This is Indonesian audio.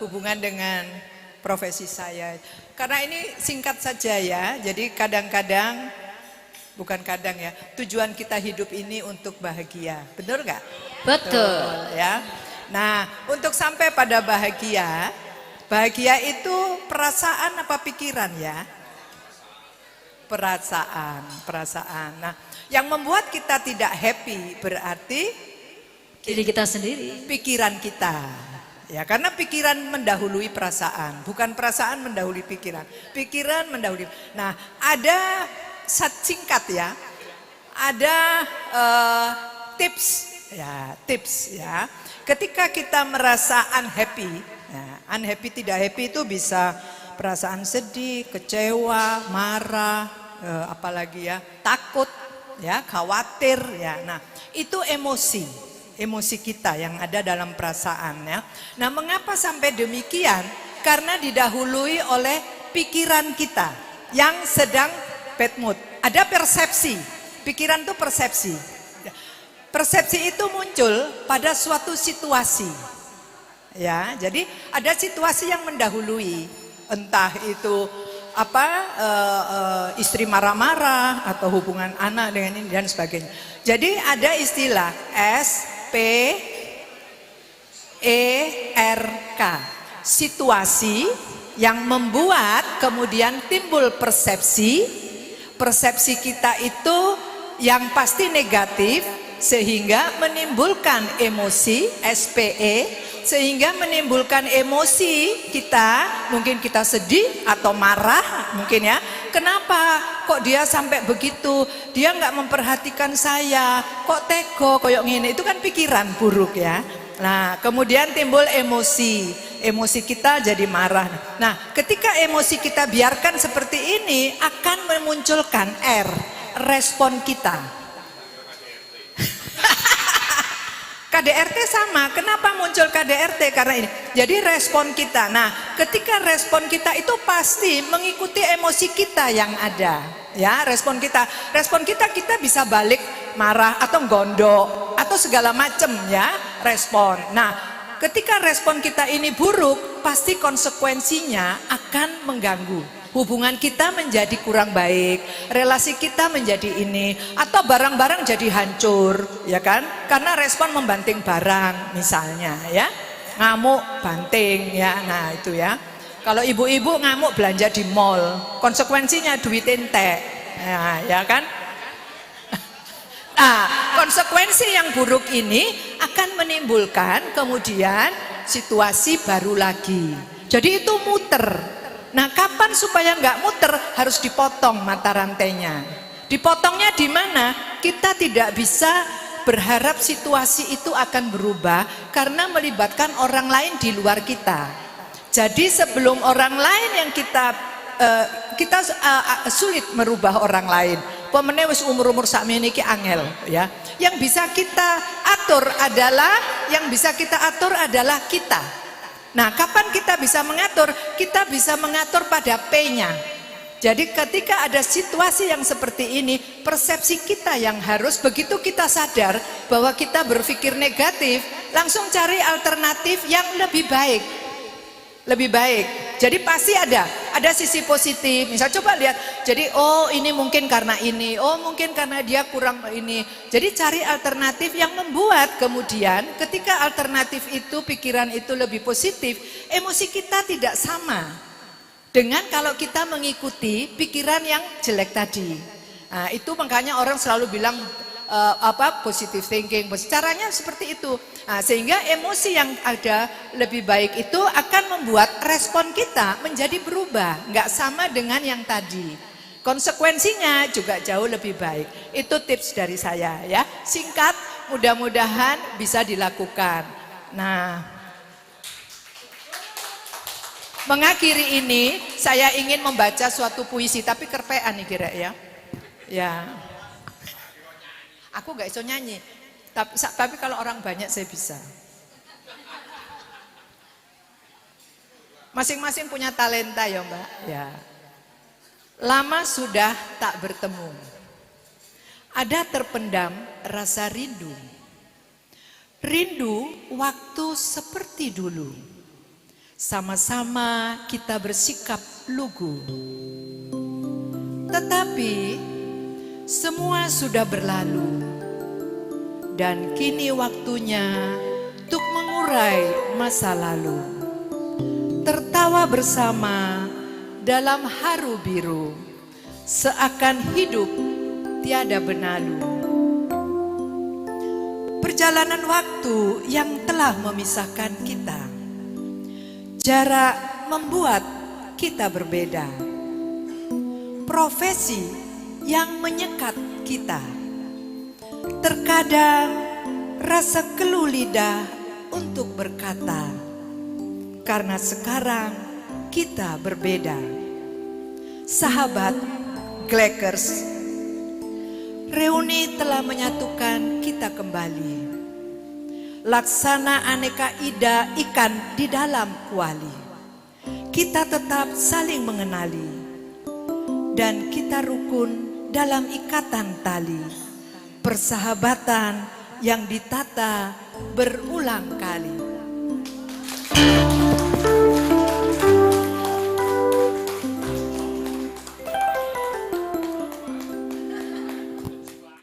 hubungan dengan profesi saya. Karena ini singkat saja ya. Jadi kadang-kadang, bukan kadang ya, tujuan kita hidup ini untuk bahagia. Benar nggak? Betul. Ya. Nah, untuk sampai pada bahagia, bahagia itu perasaan apa pikiran ya? Perasaan. Nah, yang membuat kita tidak happy berarti Diri kita sendiri. pikiran kita. Ya, karena pikiran mendahului perasaan, bukan perasaan mendahului pikiran. Pikiran mendahului. Nah, ada singkat ya. Ada tips ya. Ketika kita merasa unhappy, tidak happy itu bisa perasaan sedih, kecewa, marah, apalagi ya, takut, ya, khawatir, ya. Nah, itu emosi kita yang ada dalam perasaan, ya. Nah, mengapa sampai demikian? Karena didahului oleh pikiran kita yang sedang bad mood. Ada persepsi, pikiran itu persepsi. Persepsi itu muncul pada suatu situasi, ya. Jadi ada situasi yang mendahului. Entah itu istri marah-marah atau hubungan anak dengan ini dan sebagainya. Jadi ada istilah SPERK, situasi yang membuat kemudian timbul persepsi. Persepsi kita itu yang pasti negatif sehingga menimbulkan emosi SPE. Sehingga menimbulkan emosi kita, mungkin kita sedih atau marah mungkin ya. Kenapa kok dia sampai begitu? Dia nggak memperhatikan saya, kok tego, koyok ngene. Itu kan pikiran buruk ya. Nah, kemudian timbul emosi. Emosi kita jadi marah. Nah, ketika emosi kita biarkan seperti ini akan memunculkan respon kita. KDRT sama, kenapa muncul KDRT? Karena ini, jadi respon kita. Nah, ketika respon kita itu pasti mengikuti emosi kita yang ada, ya, respon kita kita bisa balik marah atau gondok atau segala macam ya, respon. Nah, ketika respon kita ini buruk, pasti konsekuensinya akan mengganggu. Hubungan kita menjadi kurang baik, relasi kita menjadi ini, atau barang-barang jadi hancur, ya kan? Karena respon membanting barang, misalnya, ya, ngamuk, banting, ya, nah itu ya. Kalau ibu-ibu ngamuk belanja di mall, konsekuensinya duit entek, ya kan? Nah, konsekuensi yang buruk ini akan menimbulkan kemudian situasi baru lagi. Jadi itu muter. Nah, kapan supaya nggak muter? Harus dipotong mata rantainya. Dipotongnya di mana? Kita tidak bisa berharap situasi itu akan berubah karena melibatkan orang lain di luar kita. Jadi sebelum orang lain yang kita sulit merubah orang lain. Pemene wis umur-umur sakmene iki angel ya. Yang bisa kita atur adalah kita. Nah, kapan kita bisa mengatur? Kita bisa mengatur pada P-nya. Jadi ketika ada situasi yang seperti ini, persepsi kita yang harus, begitu kita sadar bahwa kita berpikir negatif, langsung cari alternatif yang lebih baik. Lebih baik. Jadi pasti ada sisi positif. Misal coba lihat, jadi oh ini mungkin karena ini, oh mungkin karena dia kurang ini. Jadi cari alternatif yang membuat kemudian ketika alternatif itu, pikiran itu lebih positif, emosi kita tidak sama dengan kalau kita mengikuti pikiran yang jelek tadi. Nah, itu makanya orang selalu bilang positive thinking. Caranya seperti itu. Nah, sehingga emosi yang ada lebih baik itu akan membuat respon kita menjadi berubah, nggak sama dengan yang tadi. Konsekuensinya juga jauh lebih baik. Itu tips dari saya ya. Singkat, mudah-mudahan bisa dilakukan. Nah, mengakhiri ini saya ingin membaca suatu puisi, tapi kerpean nih kira ya. Ya. Aku nggak iso nyanyi. Tapi kalau orang banyak saya bisa. Masing-masing punya talenta ya Mbak. Ya. Lama sudah tak bertemu. Ada terpendam rasa rindu. Rindu waktu seperti dulu. Sama-sama kita bersikap lugu. Tetapi semua sudah berlalu dan kini waktunya untuk mengurai masa lalu. Tertawa bersama dalam haru biru, seakan hidup tiada benalu. Perjalanan waktu yang telah memisahkan kita, jarak membuat kita berbeda. Profesi yang menyekat kita, terkadang rasa keluh lidah untuk berkata, karena sekarang kita berbeda. Sahabat Glekers, reuni telah menyatukan kita kembali. Laksana aneka ida ikan di dalam kuali. Kita tetap saling mengenali dan kita rukun dalam ikatan tali persahabatan yang ditata berulang kali.